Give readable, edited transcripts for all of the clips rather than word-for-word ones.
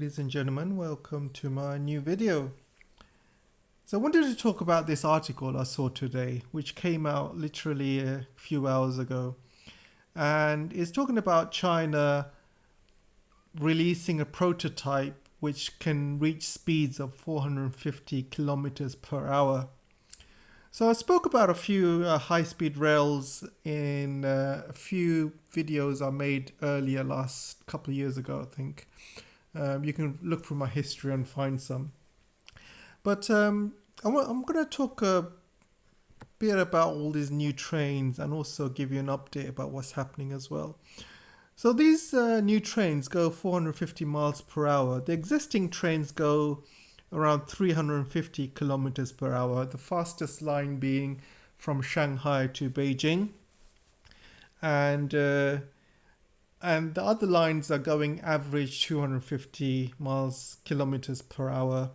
ladies and gentlemen, welcome to my new video. So I wanted to talk about this article I saw today, which came out literally a few hours ago. And it's talking about China releasing a prototype which can reach speeds of 450 kilometers per hour. So I spoke about a few high-speed rails in a few videos I made earlier, last couple of years ago, I think. You can look through my history and find some. But I'm going to talk a bit about all these new trains and also give you an update about what's happening as well. So these new trains go 450 miles per hour. The existing trains go around 350 kilometers per hour, the fastest line being from Shanghai to Beijing. And the other lines are going average 250 kilometers per hour,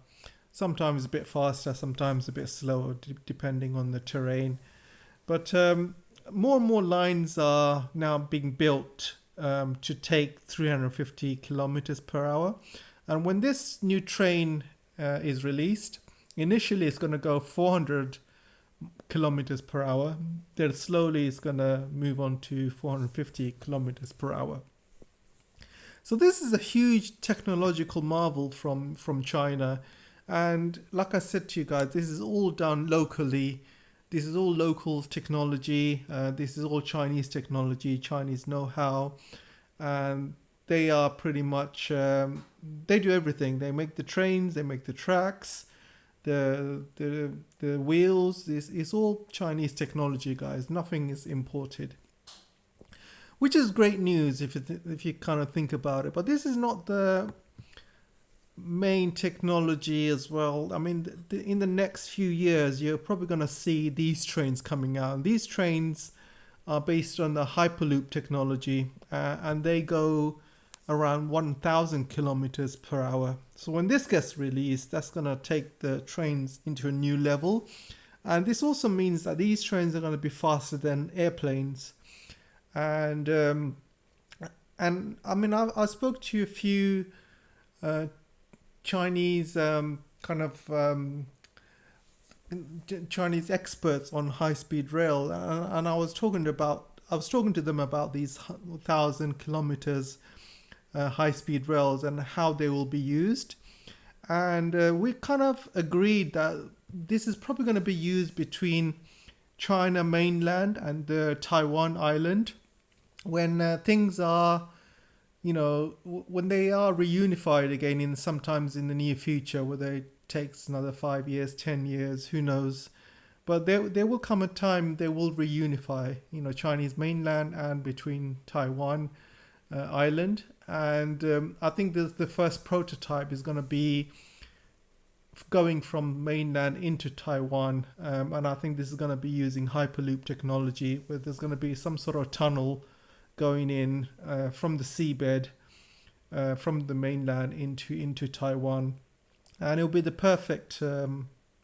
sometimes a bit faster, sometimes a bit slower, depending on the terrain. But more and more lines are now being built to take 350 kilometers per hour. And when this new train is released, initially it's going to go 400 kilometers per hour. Then slowly it's going to move on to 450 kilometers per hour. So this is a huge technological marvel from China. And like I said to you guys, this is all done locally. This is all local technology. This is all Chinese technology, Chinese know-how. And they are pretty much, they do everything. They make the trains, they make the tracks, the wheels. It's all Chinese technology, guys. Nothing is imported. Which is great news if you kind of think about it. But this is not the main technology as well. I mean, in the next few years, you're probably going to see these trains coming out. And these trains are based on the Hyperloop technology, and they go around 1,000 kilometers per hour. So when this gets released, that's going to take the trains into a new level. And this also means that these trains are going to be faster than airplanes. And I mean, I spoke to a few Chinese Chinese experts on high-speed rail, and I was talking to them about these 1,000 kilometers high-speed rails and how they will be used. And we kind of agreed that this is probably going to be used between China mainland and the Taiwan island when things are, you know, when they are reunified again sometimes in the near future, whether it takes another 5 years, 10 years, who knows. But there will come a time they will reunify, you know, Chinese mainland and between Taiwan island. And I think the first prototype is going to be going from mainland into Taiwan. And I think this is going to be using Hyperloop technology, where there's going to be some sort of tunnel going in from the seabed, from the mainland into Taiwan. And it'll be the perfect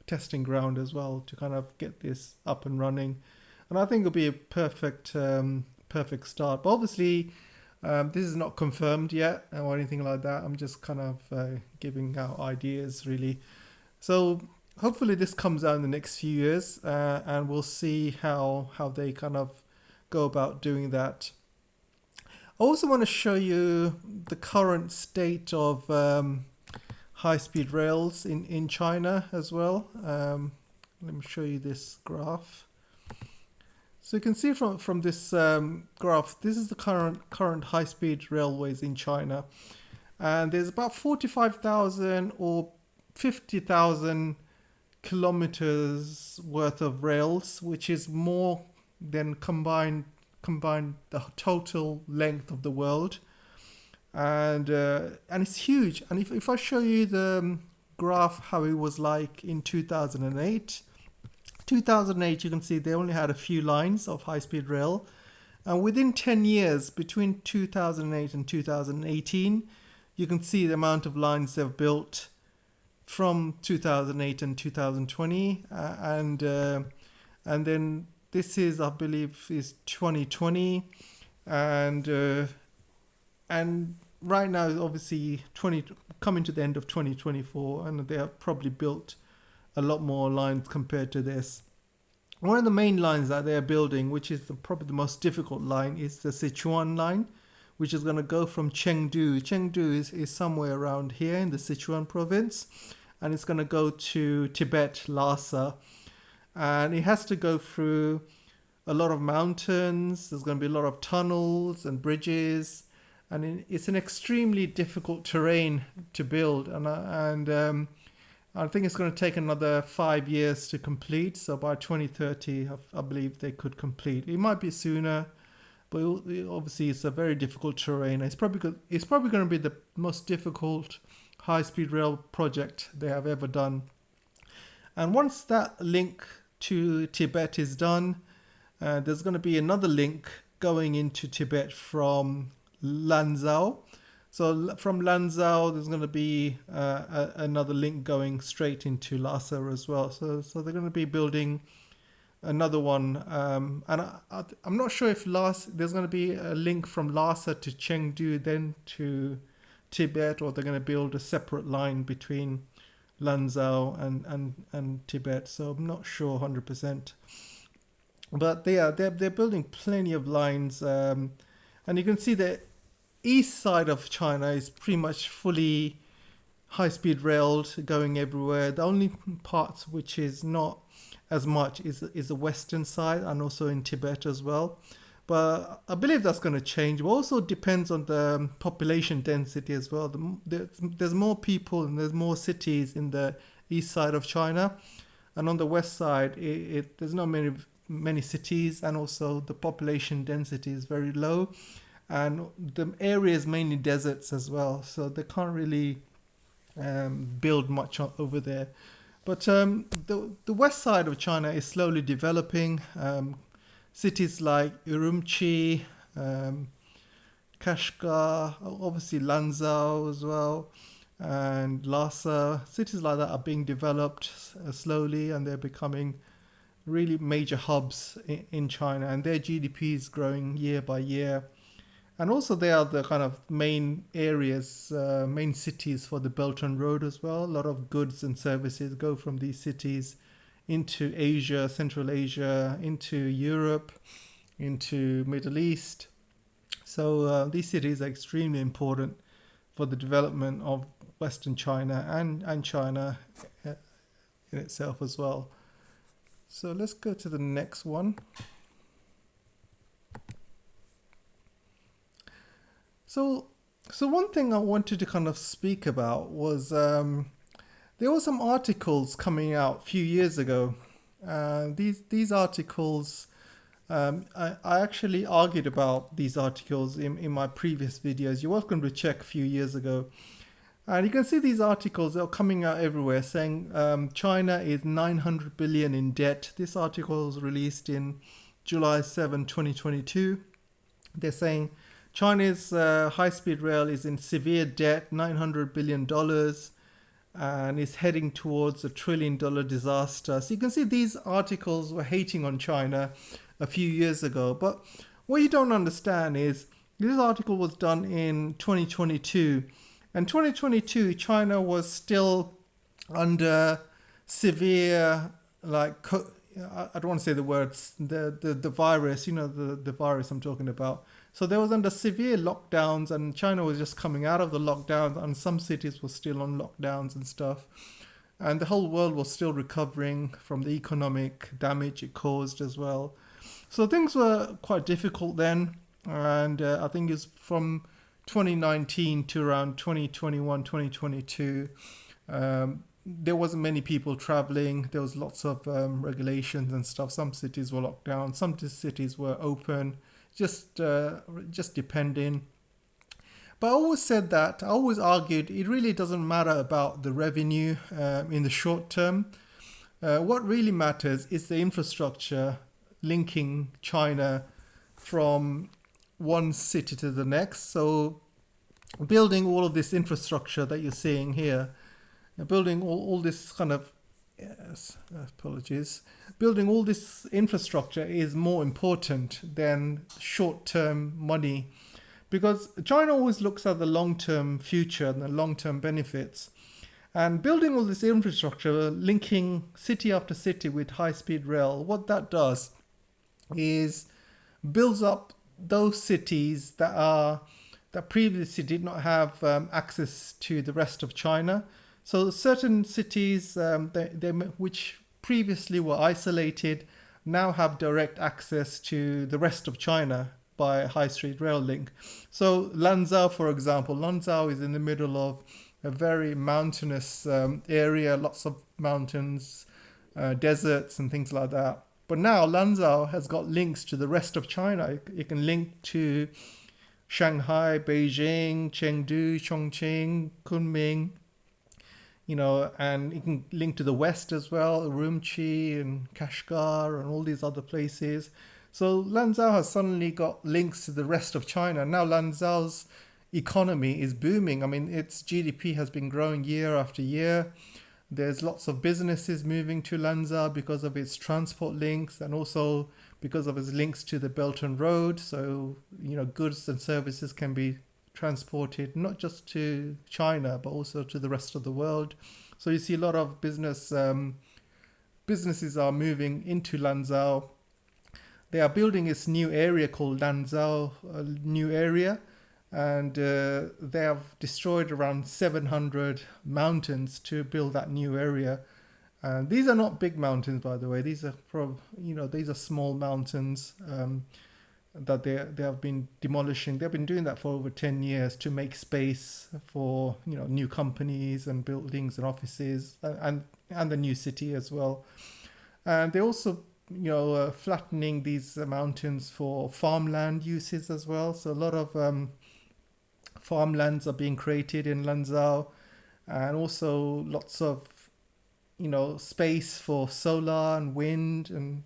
testing ground as well to kind of get this up and running. And I think it'll be a perfect start. But obviously, this is not confirmed yet or anything like that. I'm just kind of giving out ideas, really. So hopefully this comes out in the next few years, and we'll see how they kind of go about doing that. I also want to show you the current state of high-speed rails in China as well. Let me show you this graph. So you can see from this graph, this is the current high-speed railways in China. And there's about 45,000 or 50,000 kilometers worth of rails, which is more than combined the total length of the world. And it's huge. And if I show you the graph how it was like in 2008, you can see they only had a few lines of high-speed rail. And within 10 years, between 2008 and 2018, you can see the amount of lines they've built from 2008 and 2020. And then this is, I believe, is 2020. And right now, obviously, coming to the end of 2024, and they have probably built a lot more lines compared to this. One of the main lines that they're building, which is probably the most difficult line, is the Sichuan line, which is going to go from Chengdu. Chengdu is somewhere around here in the Sichuan province, and it's going to go to Tibet, Lhasa, and it has to go through a lot of mountains. There's going to be a lot of tunnels and bridges, and it's an extremely difficult terrain to build, and I think it's going to take another 5 years to complete. So by 2030, I believe they could complete. It might be sooner, but obviously it's a very difficult terrain. It's probably going to be the most difficult high-speed rail project they have ever done. And once that link to Tibet is done, there's going to be another link going into Tibet from Lanzhou. So from Lanzhou, there's going to be another link going straight into Lhasa as well. So they're going to be building another one. And I'm not sure if there's going to be a link from Lhasa to Chengdu, then to Tibet, or they're going to build a separate line between Lanzhou and Tibet. So I'm not sure 100%. But they're building plenty of lines. And you can see that east side of China is pretty much fully high-speed railed, going everywhere. The only parts which is not as much is the western side, and also in Tibet as well. But I believe that's going to change. It also depends on the population density as well. There's more people and there's more cities in the east side of China, and on the west side, there's not many cities, and also the population density is very low. And the area is mainly deserts as well, so they can't really build much over there. But the west side of China is slowly developing. Cities like Urumqi, Kashgar, obviously Lanzhou as well, and Lhasa. Cities like that are being developed slowly, and they're becoming really major hubs in China, and their GDP is growing year by year. And also they are the kind of main areas, main cities for the Belt and Road as well. A lot of goods and services go from these cities into Asia, Central Asia, into Europe, into Middle East. So these cities are extremely important for the development of Western China and China in itself as well. So let's go to the next one. So one thing I wanted to kind of speak about was there were some articles coming out a few years ago. These articles, I actually argued about these articles in my previous videos. You're welcome to check a few years ago. And you can see these articles, they're coming out everywhere saying China is 900 billion in debt. This article was released in July 7, 2022. They're saying China's high-speed rail is in severe debt, $900 billion, and is heading towards a $1 trillion disaster. So you can see these articles were hating on China a few years ago. But what you don't understand is this article was done in 2022. And 2022, China was still under severe, I don't want to say the words, the virus, the virus I'm talking about. So there was under severe lockdowns, and China was just coming out of the lockdowns, and some cities were still on lockdowns and stuff. And the whole world was still recovering from the economic damage it caused as well. So things were quite difficult then. And I think it's from 2019 to around 2021, 2022, there wasn't many people traveling. There was lots of regulations and stuff. Some cities were locked down. Some cities were open. Just depending. But I always argued it really doesn't matter about the revenue in the short term. What really matters is the infrastructure linking China from one city to the next. So building all of this infrastructure that you're seeing here, building all this kind of, building all this infrastructure is more important than short-term money, because China always looks at the long-term future and the long-term benefits. And building all this infrastructure, linking city after city with high-speed rail, what that does is builds up those cities that previously did not have access to the rest of China. So certain cities which previously were isolated now have direct access to the rest of China by a high-speed rail link. So Lanzhou, for example, Lanzhou is in the middle of a very mountainous area, lots of mountains, deserts and things like that. But now Lanzhou has got links to the rest of China. It can link to Shanghai, Beijing, Chengdu, Chongqing, Kunming, and it can link to the west as well, Urumqi and Kashgar and all these other places. So Lanzhou has suddenly got links to the rest of China. Now Lanzhou's economy is booming. I mean, its GDP has been growing year after year. There's lots of businesses moving to Lanzhou because of its transport links and also because of its links to the Belt and Road. So, goods and services can be transported not just to China, but also to the rest of the world. So you see a lot of businesses are moving into Lanzhou. They are building this new area called Lanzhou New Area. And they have destroyed around 700 mountains to build that new area. And these are not big mountains, by the way. These are these are small mountains that they have been demolishing. They've been doing that for over 10 years to make space for new companies and buildings and offices and the new city as well. And they also flattening these mountains for farmland uses as well. So a lot of farmlands are being created in Lanzhou, and also lots of space for solar and wind and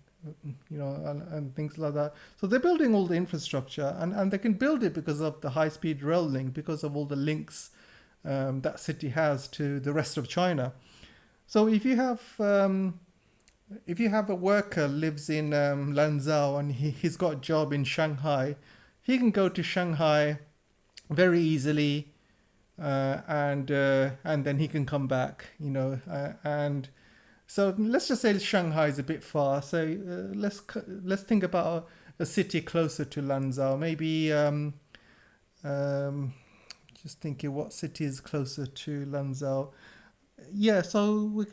and things like that. So they're building all the infrastructure, and they can build it because of the high-speed rail link, because of all the links that city has to the rest of China. So if you have a worker lives in Lanzhou and he's got a job in Shanghai, he can go to Shanghai very easily, and then he can come back, and so let's just say Shanghai is a bit far. So let's think about a city closer to Lanzhou. Maybe just thinking what city is closer to Lanzhou. Yeah, so we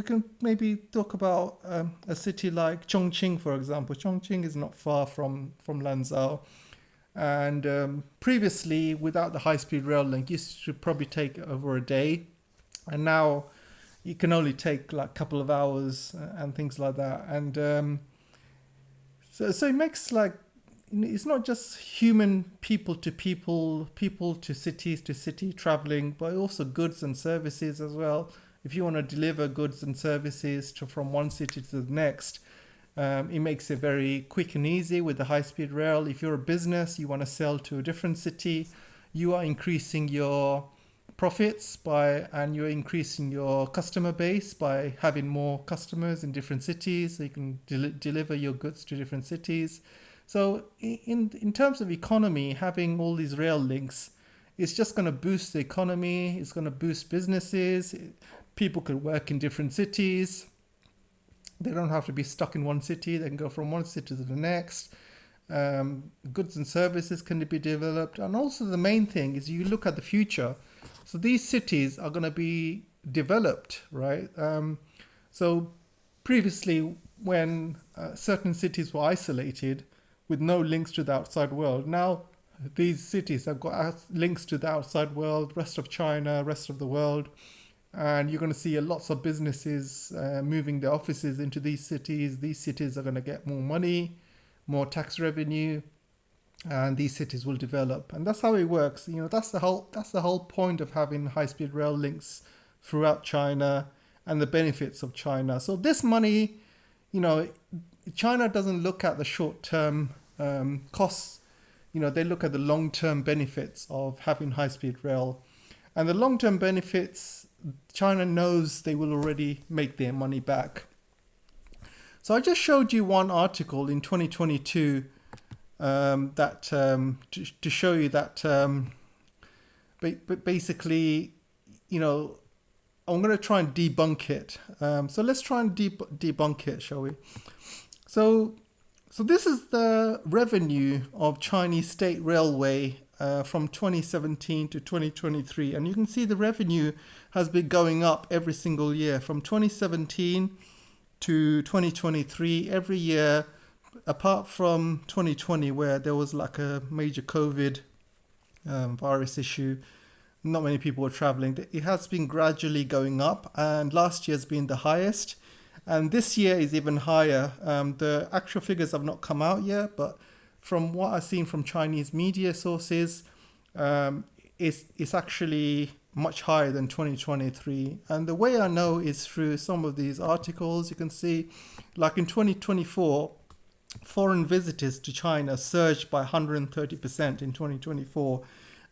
can maybe talk about a city like Chongqing, for example. Chongqing is not far from Lanzhou. And previously, without the high-speed rail link, used to probably take over a day. And now it can only take like a couple of hours and things like that. And so it makes it's not just human people to city traveling, but also goods and services as well. If you want to deliver goods and services from one city to the next, it makes it very quick and easy with the high-speed rail. If you're a business, you want to sell to a different city, you are increasing your profits and you're increasing your customer base by having more customers in different cities, so you can deliver your goods to different cities. So in terms of economy, having all these rail links, it's just going to boost the economy, it's going to boost businesses, people could work in different cities. They don't have to be stuck in one city. They can go from one city to the next. Goods and services can be developed. And also the main thing is you look at the future. So these cities are going to be developed, right? So previously, when certain cities were isolated with no links to the outside world, now these cities have got links to the outside world, rest of China, rest of the world. And you're going to see lots of businesses moving their offices into these cities. These cities are going to get more money, more tax revenue, and these cities will develop. And that's how it works. That's the whole point of having high-speed rail links throughout China and the benefits of China. So this money, China doesn't look at the short-term costs. They look at the long-term benefits of having high-speed rail. And the long-term benefits, China knows they will already make their money back. So I just showed you one article in 2022 to show you that basically, you know, I'm going to try and debunk it. So let's try and debunk it, shall we? So this is the revenue of Chinese State Railway from 2017 to 2023. And you can see the revenue has been going up every single year from 2017 to 2023. Every year, apart from 2020, where there was like a major COVID virus issue, not many people were traveling. It has been gradually going up, and last year's been the highest. And this year is even higher. The actual figures have not come out yet, but from what I've seen from Chinese media sources, it's actually much higher than 2023. And the way I know is through some of these articles. You can see, like in 2024, foreign visitors to China surged by 130% in 2024.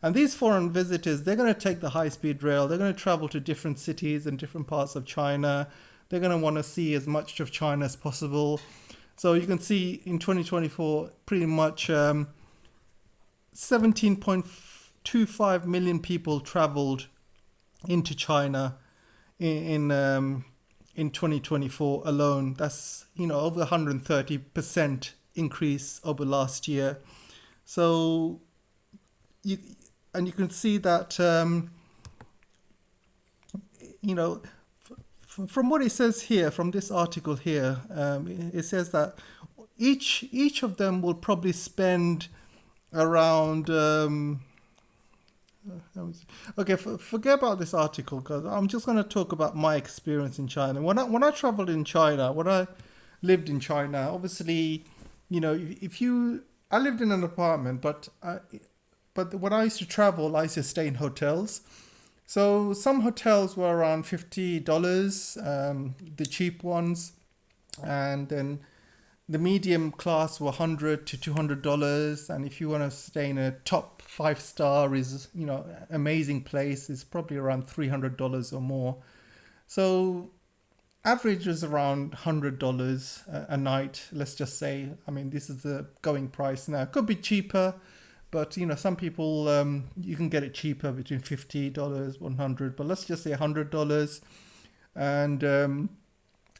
And these foreign visitors, they're going to take the high-speed rail. They're going to travel to different cities and different parts of China. They're going to want to see as much of China as possible. So you can see in 2024, pretty much 17.25 million people traveled into China in 2024 alone. That's, you know, over 130% increase over last year. So you can see that, you know, from what it says here, from this article here, it says that each of them will probably spend around okay, forget about this article, because I'm just going to talk about my experience in China. When I traveled in China, when I lived in China, obviously, you know, I lived in an apartment, but when I used to travel, I used to stay in hotels. So some hotels were around $50, the cheap ones, and then the medium class were $100 to $200. And if you want to stay in a top 5-star, is, you know, amazing place, is probably around $300 or more. So average is around $100 a night, let's just say. I mean, this is the going price now. It could be cheaper, but, you know, some people, you can get it cheaper, between $50, $100, but let's just say $100.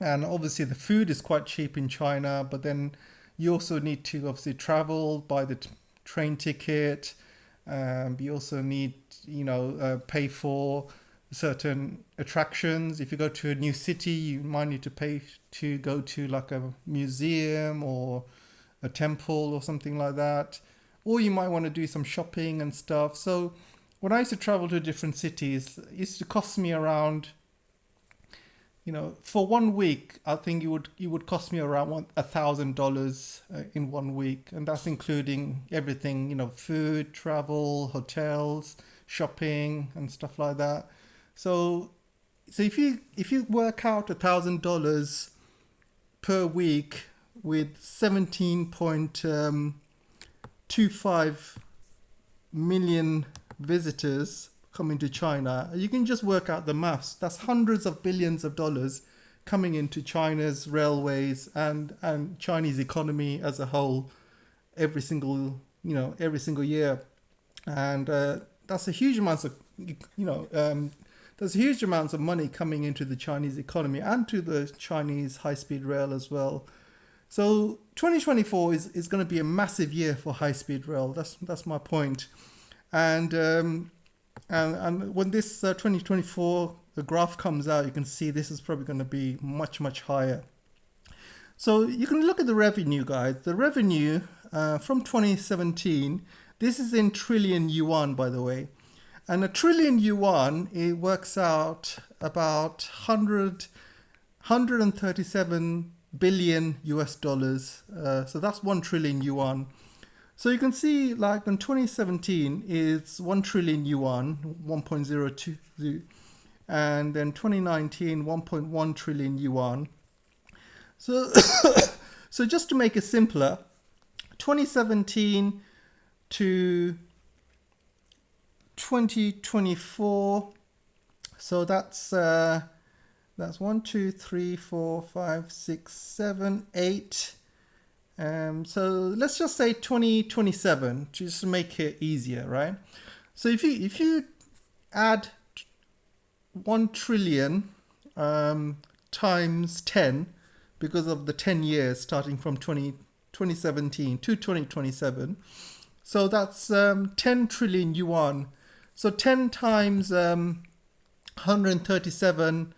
And obviously the food is quite cheap in China, but then you also need to obviously travel, buy the train ticket. You also need, you know, pay for certain attractions. If you go to a new city, you might need to pay to go to like a museum or a temple or something like that. Or you might want to do some shopping and stuff. So when I used to travel to different cities, it used to cost me around, you know, for 1 week, I think it would cost me around $1,000 in 1 week, and that's including everything, you know, food, travel, hotels, shopping, and stuff like that. So if you work out $1,000 per week with 17.25 million visitors coming to China, you can just work out the maths. That's hundreds of billions of dollars coming into China's railways and Chinese economy as a whole every single year. And that's a huge amount of, there's huge amounts of money coming into the Chinese economy and to the Chinese high-speed rail as well. So 2024 is going to be a massive year for high-speed rail. That's my point. And when this 2024 the graph comes out, you can see this is probably going to be much, much higher. So you can look at the revenue, guys. The revenue from 2017, this is in trillion yuan, by the way. And a trillion yuan, it works out about 137 billion US dollars. So that's 1 trillion yuan. So you can see, like, in 2017 it's 1 trillion yuan, 1.02, and then 2019 1.1 trillion yuan. So so just to make it simpler, 2017 to 2024, so that's 1, 2, 3, 4, 5, 6, 7, 8, So let's just say 2027, just to make it easier, right? So if you add 1 trillion times 10, because of the 10 years starting from 2017 to 2027, so that's 10 trillion yuan. So 10 times 137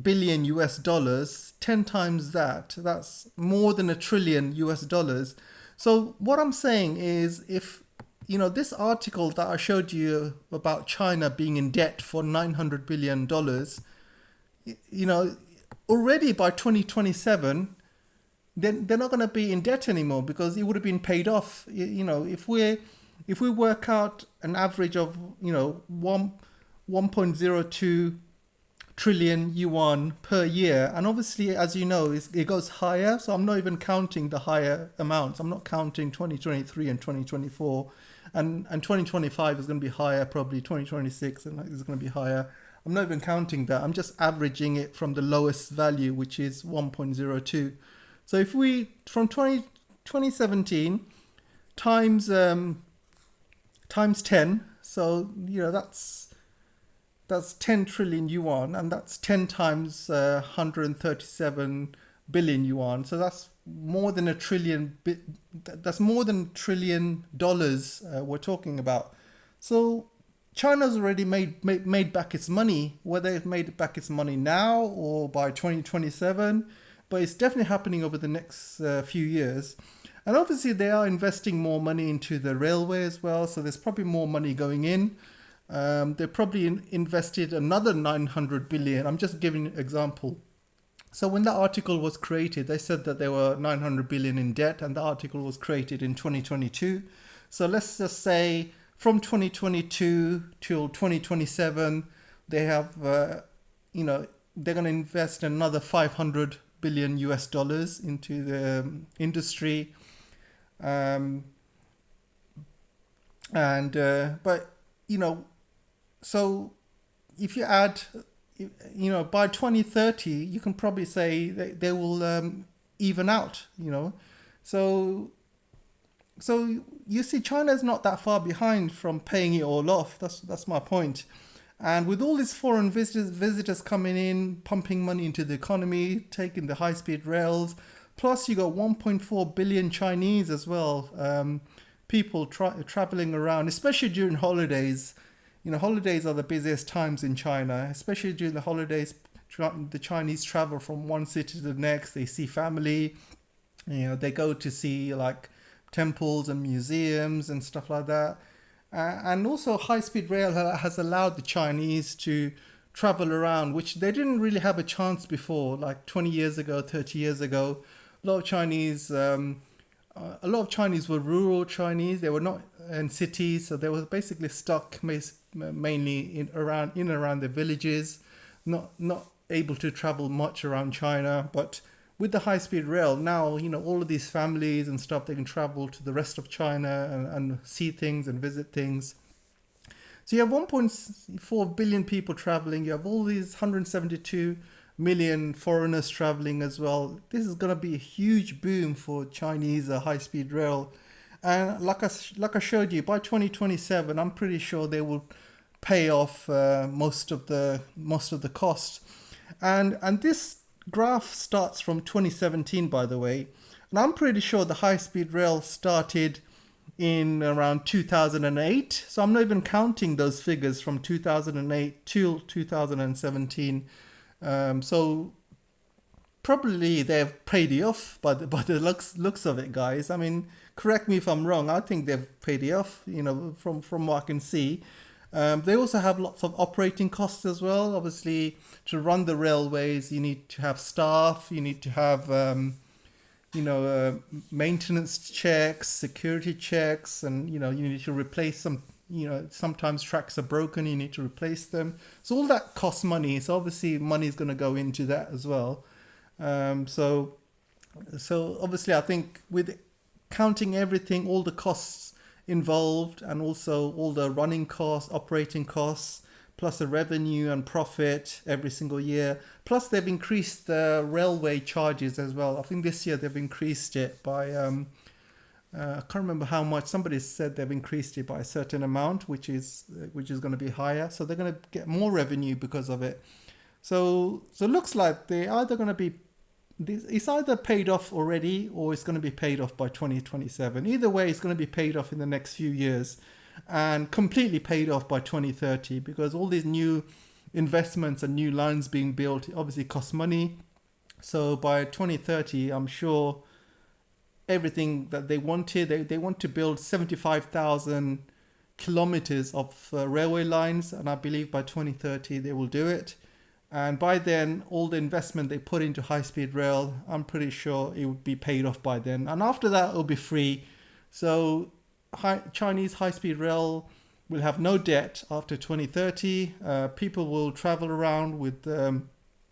billion US dollars, 10 times that's more than $1 trillion US dollars. So what I'm saying is, if this article that I showed you about China being in debt for $900 billion, already by 2027, then they're not going to be in debt anymore, because it would have been paid off. If we work out an average of 1.02 trillion yuan per year, and obviously, as you know, it goes higher, so I'm not even counting the higher amounts. I'm not counting 2023 and 2024, and 2025 is going to be higher, probably 2026 and is going to be higher. I'm not even counting that. I'm just averaging it from the lowest value, which is 1.02. So if we, from 2017 times 10, so that's 10 trillion yuan, and that's 10 times 137 billion yuan. So that's more than $1 trillion. That's more than $1 trillion we're talking about. So China's already made back its money. Whether it made back its money now or by 2027, but it's definitely happening over the next few years. And obviously they are investing more money into the railway as well, so there's probably more money going in. They probably invested another 900 billion. I'm just giving an example. So when the article was created, they said that there were 900 billion in debt, and the article was created in 2022. So let's just say from 2022 till 2027, they have, they're going to invest another 500 billion US dollars into the industry. So if you add, by 2030, you can probably say they will even out, So you see, China is not that far behind from paying it all off. That's my point. And with all these foreign visitors coming in, pumping money into the economy, taking the high-speed rails, plus you got 1.4 billion Chinese as well, people traveling around, especially during holidays. Holidays are the busiest times in China, especially during the holidays. The Chinese travel from one city to the next. They see family. They go to see like temples and museums and stuff like that. And also high-speed rail has allowed the Chinese to travel around, which they didn't really have a chance before, like 20 years ago, 30 years ago. A lot of Chinese were rural Chinese. They were not in cities, so they were basically stuck mainly in around the villages, not able to travel much around China. But with the high-speed rail now, all of these families and stuff, they can travel to the rest of China and see things and visit things. So you have 1.4 billion people traveling. You have all these 172 million foreigners traveling as well. This is going to be a huge boom for Chinese high-speed rail. And like I showed you, by 2027, I'm pretty sure they will pay off most of the cost. And this graph starts from 2017, by the way. And I'm pretty sure the high-speed rail started in around 2008. So I'm not even counting those figures from 2008 till 2017. So probably they've paid it off by the looks of it, guys. I mean, correct me if I'm wrong. I think they've paid it off, from what I can see. They also have lots of operating costs as well. Obviously, to run the railways, you need to have staff, you need to have, maintenance checks, security checks, and, you need to replace some, sometimes tracks are broken, you need to replace them. So all that costs money. So obviously money is going to go into that as well. So obviously I think with counting everything, all the costs involved, and also all the running costs, operating costs, plus the revenue and profit every single year. Plus they've increased the railway charges as well. I think this year they've increased it by, I can't remember how much. Somebody said they've increased it by a certain amount, which is going to be higher. So they're going to get more revenue because of it. So it looks like they're either going to be, it's either paid off already or it's going to be paid off by 2027. Either way, it's going to be paid off in the next few years and completely paid off by 2030, because all these new investments and new lines being built obviously cost money. So by 2030, I'm sure everything that they wanted, they want to build 75,000 kilometers of railway lines, and I believe by 2030 they will do it. And by then, all the investment they put into high-speed rail, I'm pretty sure it would be paid off by then. And after that, it'll be free. So Chinese high-speed rail will have no debt after 2030. People will travel around with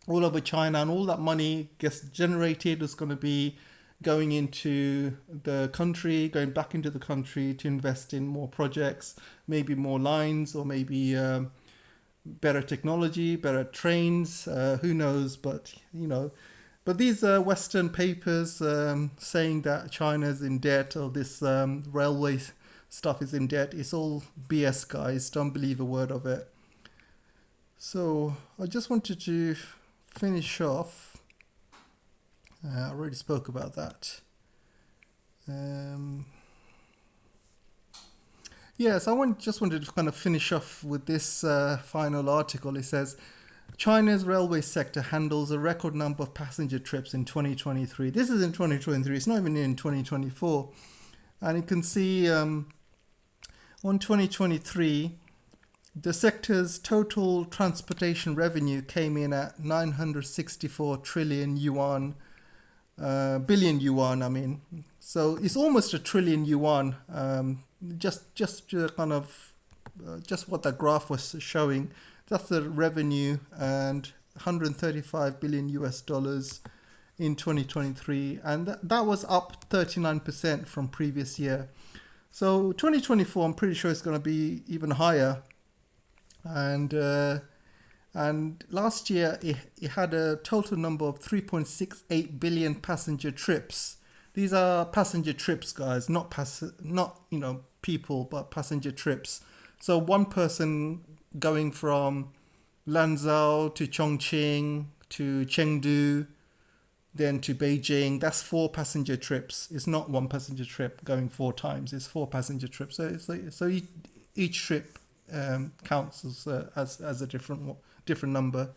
all over China, and all that money gets generated is going to be going into the country, going back into the country to invest in more projects, maybe more lines, or maybe better technology, better trains, who knows, but but these Western papers saying that China's in debt, or this railway stuff is in debt, it's all BS, guys. Don't believe a word of it. So I just wanted to finish off. I already spoke about that. Yes, just wanted to kind of finish off with this final article. It says, China's railway sector handles a record number of passenger trips in 2023. This is in 2023. It's not even in 2024. And you can see on 2023, the sector's total transportation revenue came in at 964 trillion yuan, billion yuan, I mean. So it's almost a trillion yuan. Just kind of just what that graph was showing. That's the revenue, and 135 billion US dollars in 2023, and that was up 39% from previous year. So 2024, I'm pretty sure it's going to be even higher. And last year it had a total number of 3.68 billion passenger trips. These are passenger trips, guys, not people, but passenger trips. So one person going from Lanzhou to Chongqing to Chengdu, then to Beijing, that's 4 passenger trips. It's not one passenger trip going 4 times. It's 4 passenger trips. So each trip counts as a different number.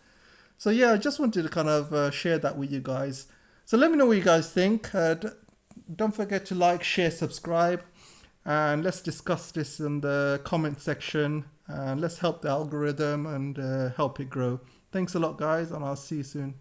So yeah, I just wanted to kind of share that with you guys. So let me know what you guys think. Don't forget to like, share, subscribe, and let's discuss this in the comment section, and let's help the algorithm and help it grow. Thanks a lot, guys, and I'll see you soon.